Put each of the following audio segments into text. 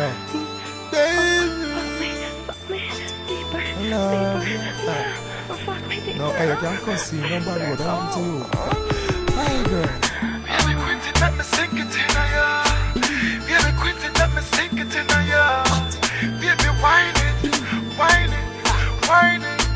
Yo. Baby, I love you. No, hey, you can't conceive nobody what happened to you. Hi, girl. Baby, quit it, let me sink it in ya. Baby, quit it, let me sink it in ya. Baby, whine it, whine it, whine it.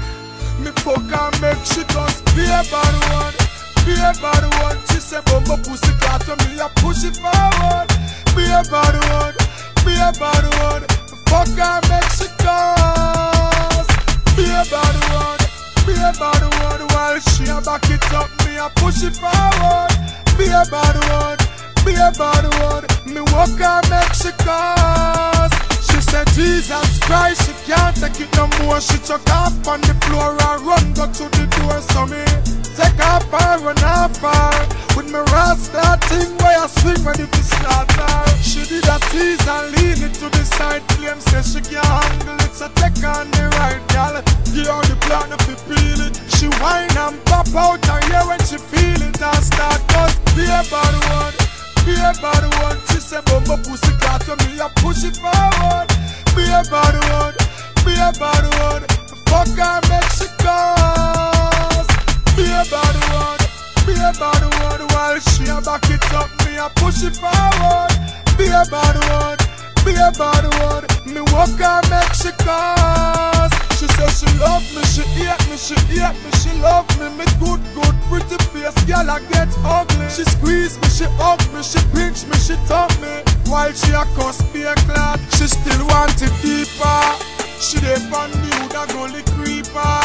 Me fuck and make she just be a bad one. Be a bad one. She say, bumbo pussy cat to me, I push it forward. Be a bad one. Be a bad one. Fuck and make she cause. Be a bad one. Be a bad one. While she a back it up, me I push it forward. Be a bad one. Be a bad one. Me walk and make she cause. She said Jesus Christ, she can't take it no more. She chuck off on the floor and run go to the door. So me take off and run off her. With me rasta thing where I swing when it is start her. She did a tease and lean it to the side. Claim say she can't handle it, so take on the right gal. Give her the plan if you feel it. She whine and pop out her ear when she feel it and start cause be a bad one. Be a bad one. She say bumbo pussy cat to me, I push it forward. Be a bad one. Be a bad one. Fuck her make she cause. Be a bad one. Be a bad one. While she a back it up, me I push it forward. Be a bad one. Be a bad one. Me walk her make she cause. She say she love me, she hate me, she hate me, she love me. Me good, good, pretty face, girl I get ugly. She squeeze me, she hug me, she pinch me, she tug me. While she a cuss me a clot, she still want it deeper. She dey on me with a gully creeper.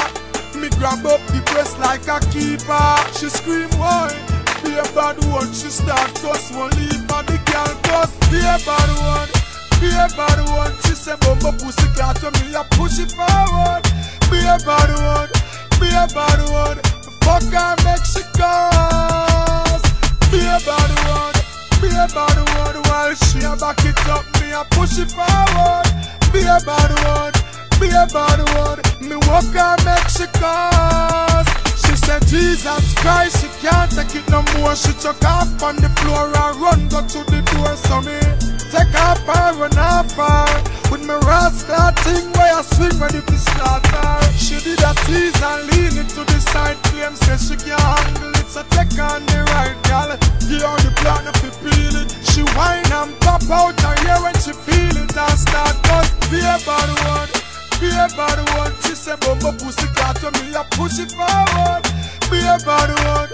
Me grab up the breast like a keeper. She scream why? Be a bad one. She start cuss, won't leave her. The girl cuss, be a bad one. Be a bad one. She say bumbo pussy cat to me, I push it forward. Be a bad one. Be a bad one. Fuck her make she cause. Be a bad one. Be a bad one. While she a back it up, me I push it forward. Be a bad one. Be a bad one. Me walk her make she cause. She said Jesus Christ, she can't take it no more. She chuck off on the floor and run go to the door. So me take off and run off her. With me rasta thing where I swing when it is start her. She did a tease and lean it to the side. Claim say she can't handle it, so take on the right gal. Give her the plan if you feel it. She whine and pop out her ear when she feel it and start cause be a bad one. Be a bad one. She say bumbo pussy cat to me, I push it forward. Be a bad one.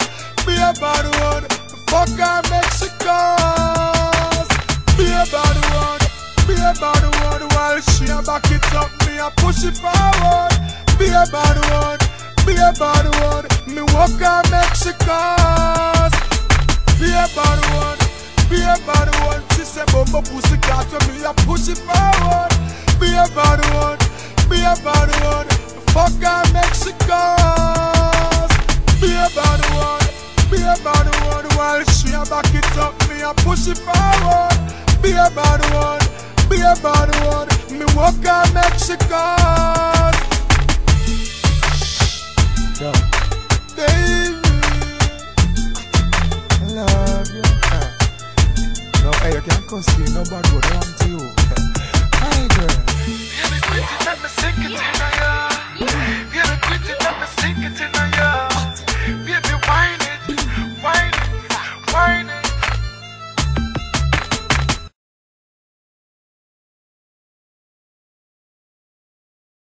Be a bad one. Fuck her make she cause. Be a bad one. Be a bad one. While she a back it up, me I push it forward. Be a bad one. Be a bad one. Me walk her make she cause. Be a bad one. Be a bad one. She say bumbo pussy cat to me, I push it forward. Be a bad one. Be a bad one. Fuck her make she cause. Be a bad one. Be a bad one. While she a back it up, me I push it forward. Be a bad one. Be a bad one. Me walk her make she cause. Yo. Baby, I love you. No, hey, you can't conceive nobody what happened to you. Hi, girl. Baby, quit it, let me sink it in ya.